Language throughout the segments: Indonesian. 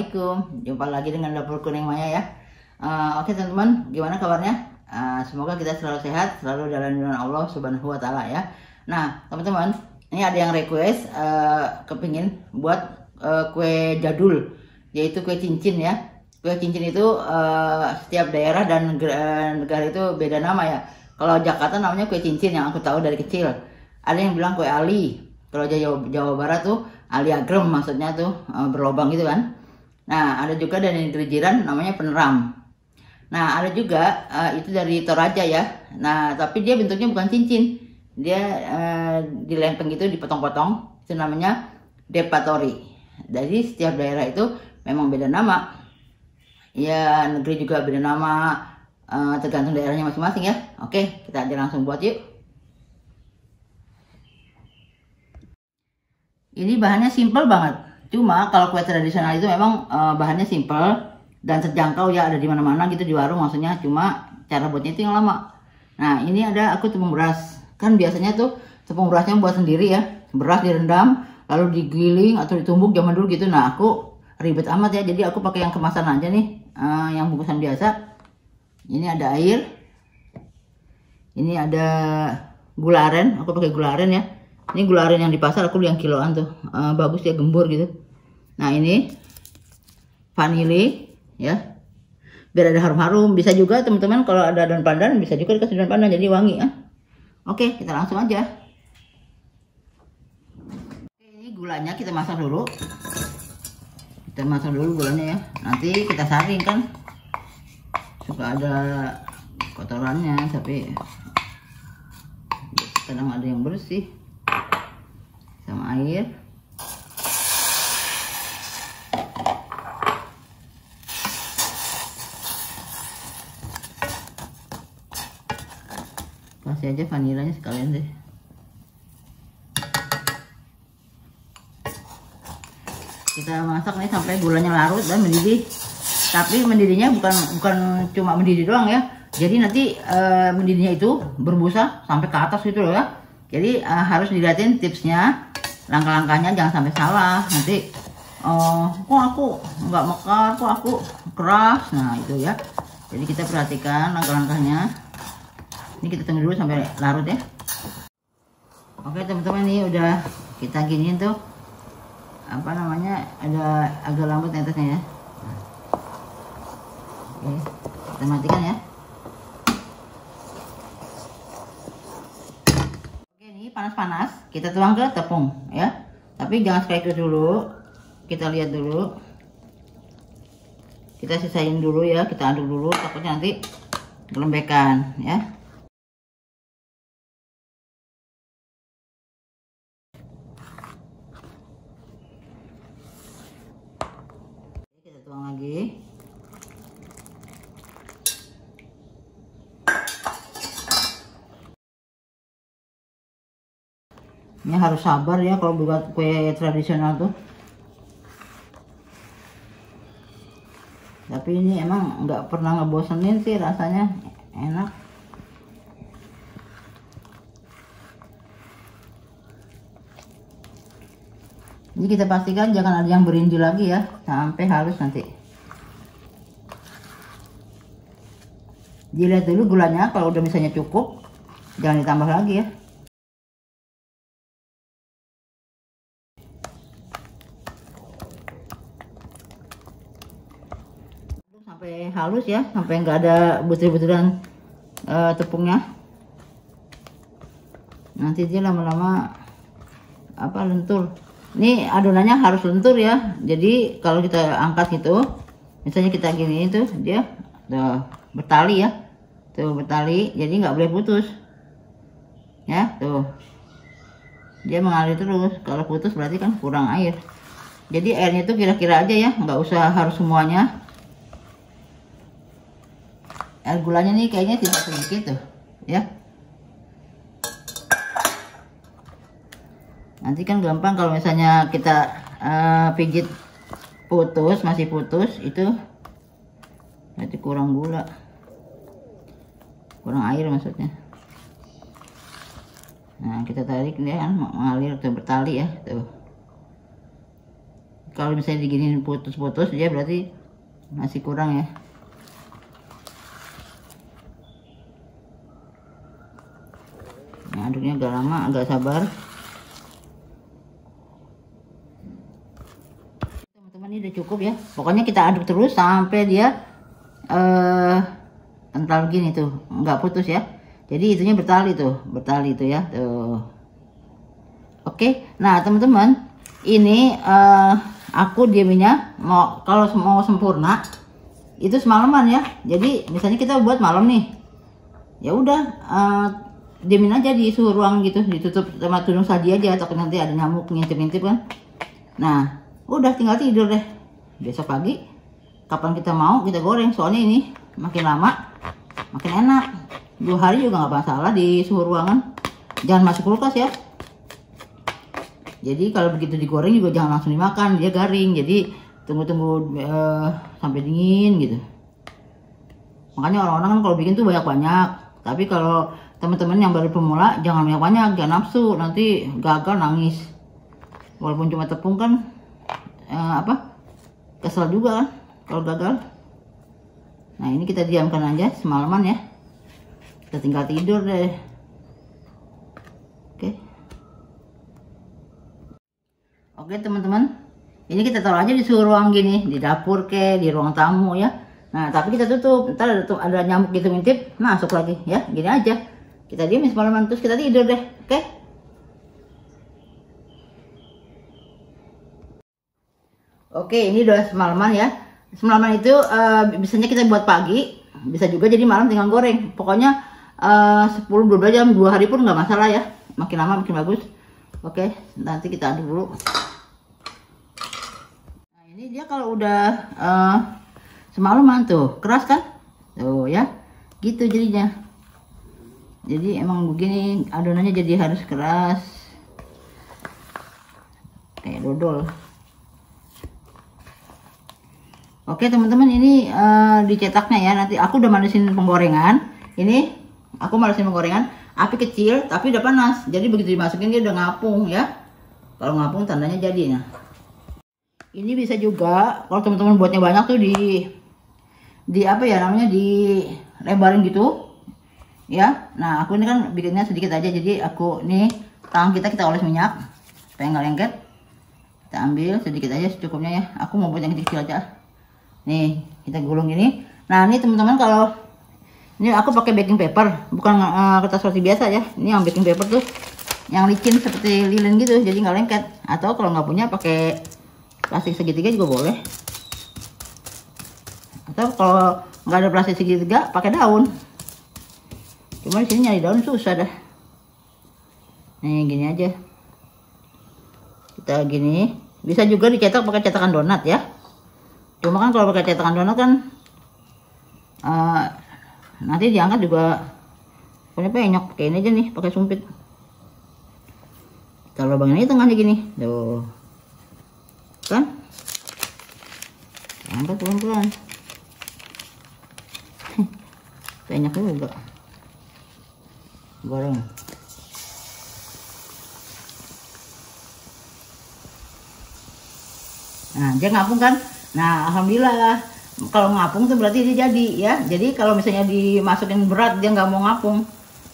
Assalamualaikum, jumpa lagi dengan Dapur Kuning Maya ya. Oke teman-teman, gimana kabarnya? Semoga kita selalu sehat, selalu dalam lindungan Allah Subhanahu wa Ta'ala ya. Nah teman-teman, ini ada yang request kepingin buat kue jadul, yaitu kue cincin ya. Kue cincin itu setiap daerah dan negara itu beda nama ya. Kalau Jakarta namanya kue cincin yang aku tahu dari kecil. Ada yang bilang kue ali. Kalau Jawa Barat tuh ali agrem, maksudnya tuh berlobang gitu kan. Nah ada juga dari negeri jiran namanya peneram. Nah ada juga itu dari Toraja ya. Nah tapi dia bentuknya bukan cincin, dia dilempeng gitu, dipotong-potong. Itu namanya depatori. Jadi setiap daerah itu memang beda nama. Ya negeri juga beda nama, tergantung daerahnya masing-masing ya. Oke, kita aja langsung buat yuk. Ini bahannya simple banget. Cuma kalau kue tradisional itu memang bahannya simple dan terjangkau ya, ada di mana-mana gitu di warung maksudnya. Cuma cara buatnya itu yang lama. Nah ini ada aku tepung beras. Kan biasanya tuh tepung berasnya buat sendiri ya. Beras direndam lalu digiling atau ditumbuk zaman dulu gitu. Nah aku ribet amat ya. Jadi aku pakai yang kemasan aja nih, yang bungkusan biasa. Ini ada air. Ini ada gula aren. Aku pakai gula aren ya. Ini gula aren yang di pasar, aku beli yang kiloan tuh, bagus ya, gembur gitu. Nah ini vanili ya, biar ada harum-harum. Bisa juga teman-teman kalau ada daun pandan, bisa juga dikasih daun pandan jadi wangi ya. Oke, kita langsung aja. Ini gulanya kita masak dulu. Kita masak dulu gulanya ya. Nanti kita saring kan, suka ada kotorannya, tapi kadang ada yang bersih. Sama air. Kasih aja vanilanya sekalian deh. Kita masak nih sampai gulanya larut dan mendidih. Tapi mendidihnya bukan cuma mendidih doang ya. Jadi nanti mendidihnya itu berbusa sampai ke atas gitu loh ya. Jadi harus dilihatin tipsnya, langkah-langkahnya jangan sampai salah. Nanti kok aku nggak mekar, kok aku keras. Nah itu ya. Jadi kita perhatikan langkah-langkahnya. Ini kita tunggu dulu sampai larut ya. Oke teman-teman, ini udah kita giniin tuh, apa namanya, ada agak lembut atasnya ya. Oke, kita matikan ya. Panas-panas, kita tuang ke tepung ya, tapi jangan sekaligus dulu, kita lihat dulu, kita sisain dulu ya, kita aduk dulu, takutnya nanti kelembekan ya. Kita tuang lagi. Ini harus sabar ya kalau buat kue tradisional tuh. Tapi ini emang nggak pernah ngebosenin sih, rasanya enak. Ini kita pastikan jangan ada yang berindi lagi ya, sampai halus nanti. Dilihat dulu gulanya, kalau udah misalnya cukup, jangan ditambah lagi ya. Sampai halus ya, sampai nggak ada butir-butiran tepungnya. Nanti dia lama-lama apa, lentur. Ini adonannya harus lentur ya. Jadi kalau kita angkat gitu, misalnya kita gini itu, dia tuh bertali ya, tuh bertali, jadi nggak boleh putus ya. Tuh dia mengalir terus. Kalau putus berarti kan kurang air. Jadi airnya itu kira-kira aja ya, nggak usah harus semuanya. Air gulanya nih kayaknya tidak sedikit tuh ya. Nanti kan gampang kalau misalnya kita pijit putus, masih putus, itu berarti kurang gula, kurang air maksudnya. Nah kita tarik, dia kan mengalir tuh, bertali ya tuh. kalau misalnya diginiin putus-putus dia berarti masih kurang ya. Nah, aduknya agak lama, agak sabar. Teman-teman, ini udah cukup ya. Pokoknya kita aduk terus sampai dia kental gini tuh, nggak putus ya. Jadi itunya bertali tuh ya. Tuh. Oke, nah teman-teman, ini aku diamnya kalau mau sempurna itu semalaman ya. Jadi misalnya kita buat malam nih, ya udah diamin aja di suhu ruang gitu, ditutup sama tudung saji aja, takut nanti ada nyamuk ngintip-ngintip kan. Nah, udah tinggal tidur deh. Besok pagi kapan kita mau kita goreng, soalnya ini makin lama makin enak. 2 hari juga nggak masalah di suhu ruangan. Jangan masuk kulkas ya. Jadi kalau begitu digoreng juga jangan langsung dimakan, dia garing. Jadi tunggu-tunggu sampai dingin gitu. Makanya orang-orang kan kalau bikin tuh banyak-banyak. Tapi kalau teman-teman yang baru pemula jangan banyak-banyak, jangan nafsu, nanti gagal nangis. Walaupun cuma tepung kan kesel juga kan kalau gagal. Nah, ini kita diamkan aja semalaman ya. Kita tinggal tidur deh. Oke teman-teman, ini kita taruh aja di suhu ruang gini, di dapur ke, di ruang tamu ya. Nah, tapi kita tutup, ntar ada nyamuk gitu ngintip, masuk lagi ya, gini aja. Kita diamin semalaman, terus kita tidur deh, oke? Oke, ini udah semalaman ya. Semalaman itu bisanya kita buat pagi, bisa juga jadi malam tinggal goreng. Pokoknya 10-12 jam, 2 hari pun nggak masalah ya. Makin lama makin bagus. Oke, nanti kita aduk dulu. Nah, ini dia kalau udah semalaman tuh, keras kan? Tuh ya, gitu jadinya. Jadi emang begini adonannya jadi harus keras. Kayak dodol. Oke teman-teman, ini dicetaknya ya. Nanti aku udah manasin penggorengan. Ini aku manasin penggorengan, api kecil tapi udah panas. Jadi begitu dimasukin dia udah ngapung ya. Kalau ngapung tandanya jadi. Nah, ini bisa juga kalau teman-teman buatnya banyak tuh di apa ya namanya, di lebarin gitu ya. Nah, aku ini kan bikinnya sedikit aja, jadi aku nih tangan kita oles minyak supaya nggak lengket. Kita ambil sedikit aja secukupnya ya. Aku mau buat yang kecil aja. Nih kita gulung ini. Nah, ini teman-teman, kalau ini aku pakai baking paper, bukan kertas roti biasa ya. Ini yang baking paper tuh yang licin seperti lilin gitu, jadi nggak lengket. Atau kalau nggak punya pakai plastik segitiga juga boleh. Atau kalau nggak ada plastik segitiga pakai daun. Cuma di sini nyari daun susah dah. Nih gini aja. Kita gini, bisa juga dicetak pakai cetakan donat ya. Cuma kan kalau pakai cetakan donat kan nanti diangkat juga punya penyok. Kayak ini aja nih, pakai sumpit. Kalau lubangnya ini tengahnya gini, tuh kan, angkat pelan-pelan. Penyok juga goreng. Nah, dia ngapung kan. Nah, alhamdulillah. Kalau ngapung tuh berarti dia jadi ya. Jadi kalau misalnya dimasukin berat dia nggak mau ngapung,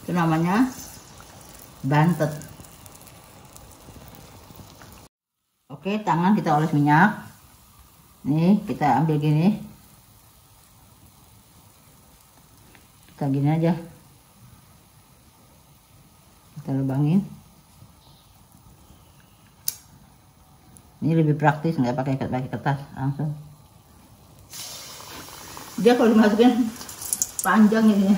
itu namanya bantet. Oke, tangan kita oles minyak. Nih kita ambil gini, kita gini aja, kita lubangin. Ini lebih praktis, nggak pakai kertas langsung. Dia kalau dimasukin panjang ini.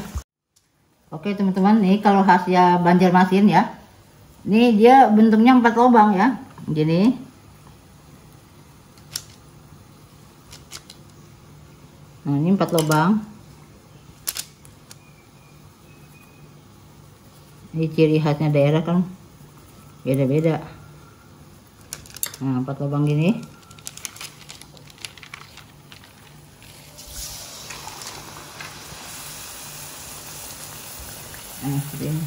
Oke teman-teman, nih kalau khasnya Banjarmasin ya, ini dia bentuknya 4 lubang ya, gini. Nah, ini 4 lubang. Ini ciri khasnya daerah kan beda-beda. Nah, 4 lubang gini. Nah, seperti ini.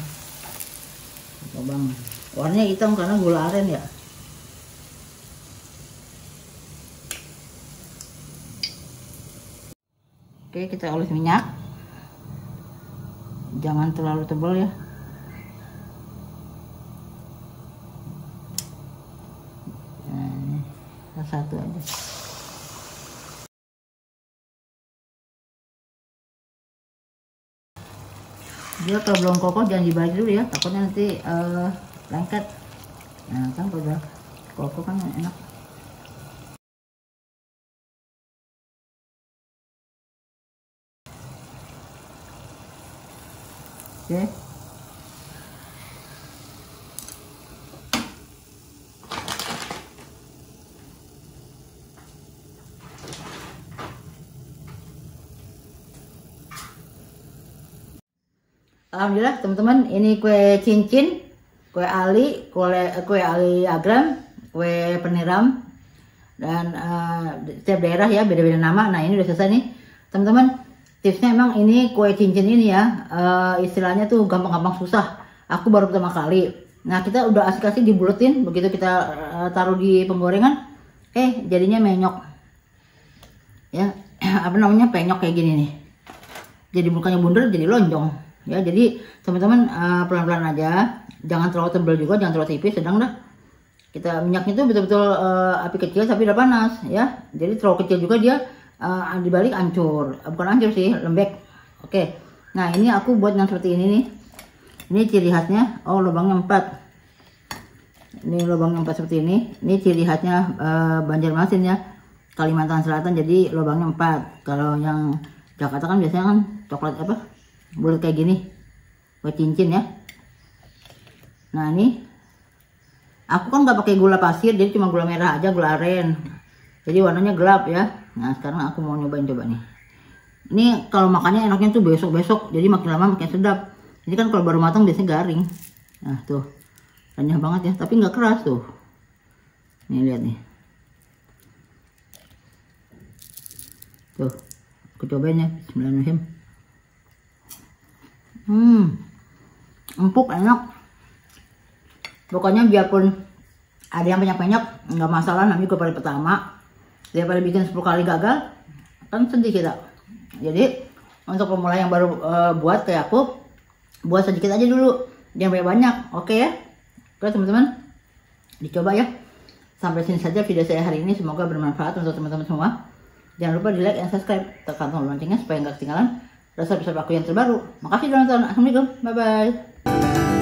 Lubang. Warnanya hitam karena gula aren ya. Oke, kita oles minyak. Jangan terlalu tebal ya. Nah, satu aja. Dia kalau belum kokoh jangan dibalik dulu ya, takutnya nanti lengket. Nah kan kalau udah kokoh kan enak. Oke. Alhamdulillah teman-teman, ini kue cincin, kue ali, kue ali agram, kue peniram, dan setiap daerah ya beda-beda nama. Nah ini udah selesai nih teman-teman. Tipsnya emang ini kue cincin ini ya, istilahnya tuh gampang-gampang susah. Aku baru pertama kali. Nah kita udah asik-asik dibuletin, begitu kita taruh di penggorengan, jadinya menyok. Ya apa namanya, penyok kayak gini nih. Jadi bukannya bundar, jadi lonjong. Ya jadi teman-teman pelan-pelan aja, jangan terlalu tebal juga, jangan terlalu tipis, sedang dah. Kita minyaknya tuh betul-betul api kecil tapi udah panas ya. Jadi terlalu kecil juga dia dibalik hancur, bukan hancur sih, lembek. Oke. Nah ini aku buat yang seperti ini nih. Ini ciri khasnya. Oh lubangnya 4. Ini lubangnya 4 seperti ini. Ini ciri khasnya Banjarmasin ya, Kalimantan Selatan. Jadi lubangnya 4. Kalau yang Jakarta kan biasanya kan coklat apa, bulat kayak gini, kue cincin ya. Nah ini aku kan nggak pakai gula pasir, jadi cuma gula merah aja, gula aren. Jadi warnanya gelap ya. Nah sekarang aku mau nyobain coba nih. Ini kalau makannya enaknya tuh besok-besok, jadi makin lama makin sedap. Ini kan kalau baru matang biasanya garing. Nah tuh renyah banget ya, tapi nggak keras tuh. Nih lihat nih. Tuh aku cobain ya. Bismillahirrahmanirrahim. Empuk, enak. Pokoknya biarpun ada yang banyak-banyak nggak masalah, namanya gue paling pertama. Daripada bikin 10 kali gagal kan sedih kita. Jadi untuk pemula yang baru buat kayak aku, buat sedikit aja dulu, jangan banyak-banyak. Oke ya. Oke teman-teman, dicoba ya. Sampai sini saja video saya hari ini, semoga bermanfaat untuk teman-teman semua. Jangan lupa di like dan subscribe, tekan tombol loncengnya supaya nggak ketinggalan resep-resep aku yang terbaru. Makasih udah nonton. Assalamualaikum, bye bye.